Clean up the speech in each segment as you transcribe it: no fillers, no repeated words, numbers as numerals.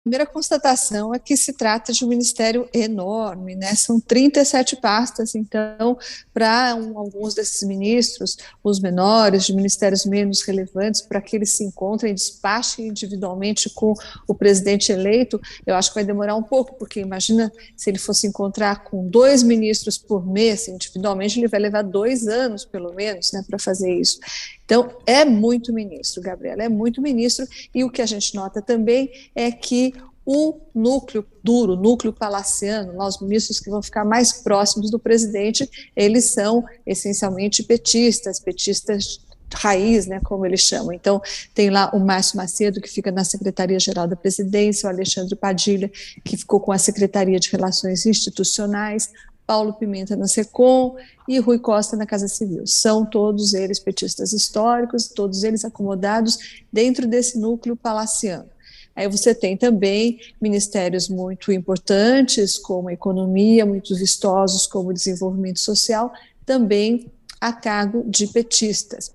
primeira constatação é que se trata de um ministério enorme, né? São 37 pastas, então, para alguns desses ministros, os menores, de ministérios menos relevantes, para que eles se encontrem e despachem individualmente com o presidente eleito, eu acho que vai demorar um pouco, porque imagina se ele fosse encontrar com 2 ministros por mês, individualmente, ele vai levar 2 anos, pelo menos, né, para fazer isso. Então, é muito ministro, Gabriela, é muito ministro, e o que a gente nota também é que o núcleo duro, o núcleo palaciano, lá os ministros que vão ficar mais próximos do presidente, eles são essencialmente petistas, petistas raiz, né, como eles chamam. Então, tem lá o Márcio Macedo, que fica na Secretaria-Geral da Presidência, o Alexandre Padilha, que ficou com a Secretaria de Relações Institucionais, Paulo Pimenta na SECOM e Rui Costa na Casa Civil. São todos eles petistas históricos, todos eles acomodados dentro desse núcleo palaciano. Aí você tem também ministérios muito importantes, como a economia, muito vistosos, como o desenvolvimento social, também a cargo de petistas,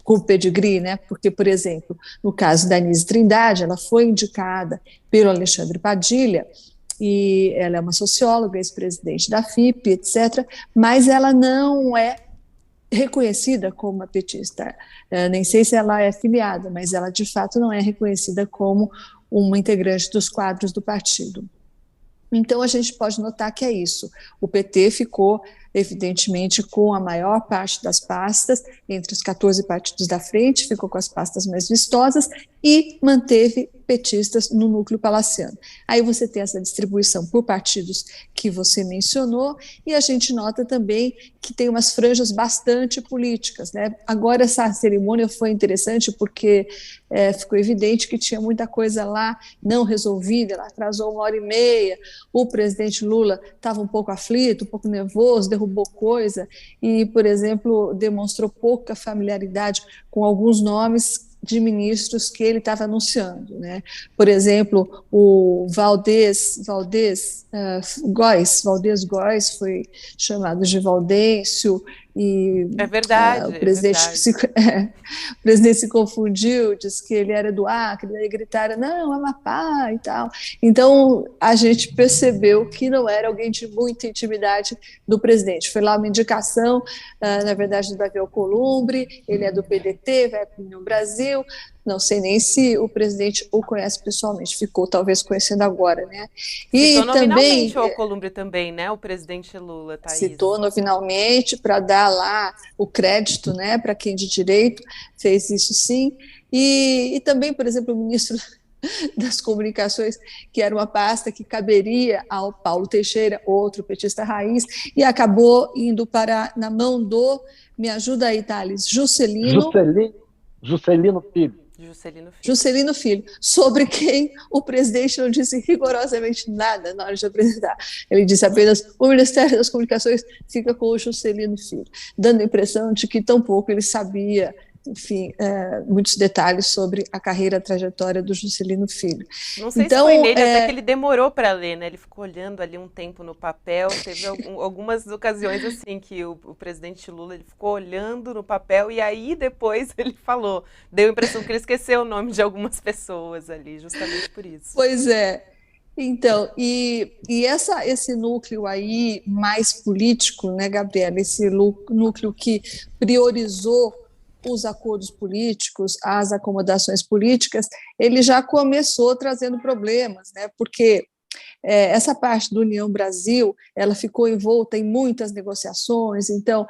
com pedigree, né? Porque, por exemplo, no caso da Anísia Trindade, ela foi indicada pelo Alexandre Padilha, e ela é uma socióloga, ex-presidente da FIP, etc., mas ela não é reconhecida como uma petista. Nem sei se ela é filiada, mas ela de fato não é reconhecida como uma integrante dos quadros do partido. Então, a gente pode notar que é isso. O PT ficou, evidentemente, com a maior parte das pastas, entre os 14 partidos da frente, ficou com as pastas mais vistosas e manteve petistas no núcleo palaciano. Aí você tem essa distribuição por partidos que você mencionou, e a gente nota também que tem umas franjas bastante políticas, né? Agora, essa cerimônia foi interessante porque ficou evidente que tinha muita coisa lá não resolvida, ela atrasou 1h30, o presidente Lula estava um pouco aflito, um pouco nervoso, derrubou coisa e, por exemplo, demonstrou pouca familiaridade com alguns nomes de ministros que ele estava anunciando, né? Por exemplo, o Valdez Góes foi chamado de Valdêncio, e É verdade, o é verdade. o presidente se confundiu, disse que ele era do Acre, daí gritaram, não, Amapá e tal. Então, a gente percebeu que não era alguém de muita intimidade do presidente. Foi lá uma indicação, na verdade, do Davi Alcolumbre, ele é do PDT, vai para o União Brasil, não sei nem se o presidente o conhece pessoalmente, ficou talvez conhecendo agora, né? Citou E também nominalmente o Alcolumbre também, né? O presidente Lula, Thaís. citou nominalmente para dar lá o crédito, né, para quem de direito fez isso sim, e também, por exemplo, o ministro das Comunicações, que era uma pasta que caberia ao Paulo Teixeira, outro petista raiz, e acabou indo na mão do, me ajuda aí, Thales, Juscelino, Juscelino Filho. Juscelino Filho. Juscelino Filho, sobre quem o presidente não disse rigorosamente nada na hora de apresentar. Ele disse apenas: o Ministério das Comunicações fica com o Juscelino Filho, dando a impressão de que tão pouco ele sabia, enfim, muitos detalhes sobre a carreira, a trajetória do Juscelino Filho. Não sei se foi Então, nele, até que ele demorou para ler, né? Ele ficou olhando ali um tempo no papel. Teve algumas ocasiões assim que o presidente Lula ele ficou olhando no papel e aí depois ele falou. Deu a impressão que ele esqueceu o nome de algumas pessoas ali, justamente por isso. pois é. Então, esse núcleo aí mais político, né, Gabriela, esse núcleo que priorizou os acordos políticos, as acomodações políticas, ele já começou trazendo problemas, né, porque essa parte do União Brasil, ela ficou envolta em muitas negociações, então,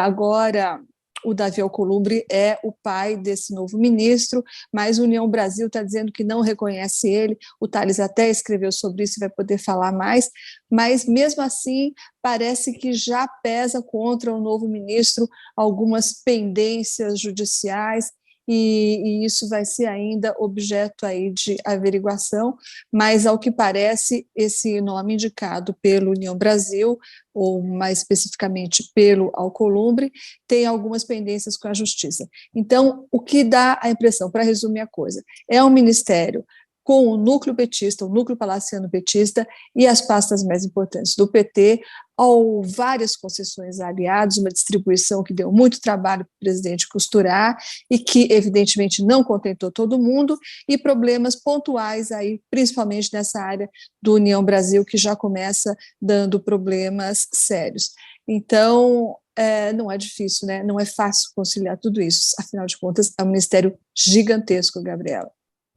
agora o Davi Alcolumbre é o pai desse novo ministro, mas a União Brasil está dizendo que não reconhece ele, o Thales até escreveu sobre isso e vai poder falar mais, mas mesmo assim parece que já pesa contra o novo ministro algumas pendências judiciais, e isso vai ser ainda objeto aí de averiguação, mas ao que parece esse nome indicado pelo União Brasil, ou mais especificamente pelo Alcolumbre, tem algumas pendências com a Justiça. Então, o que dá a impressão, para resumir a coisa, é um ministério com o núcleo petista, o núcleo palaciano petista e as pastas mais importantes do PT, ou várias concessões a aliados, uma distribuição que deu muito trabalho para o presidente costurar e que, evidentemente, não contentou todo mundo, e problemas pontuais, aí, principalmente nessa área do União Brasil, que já começa dando problemas sérios. Então, não é difícil, né? Não é fácil conciliar tudo isso, afinal de contas, é um ministério gigantesco, Gabriela.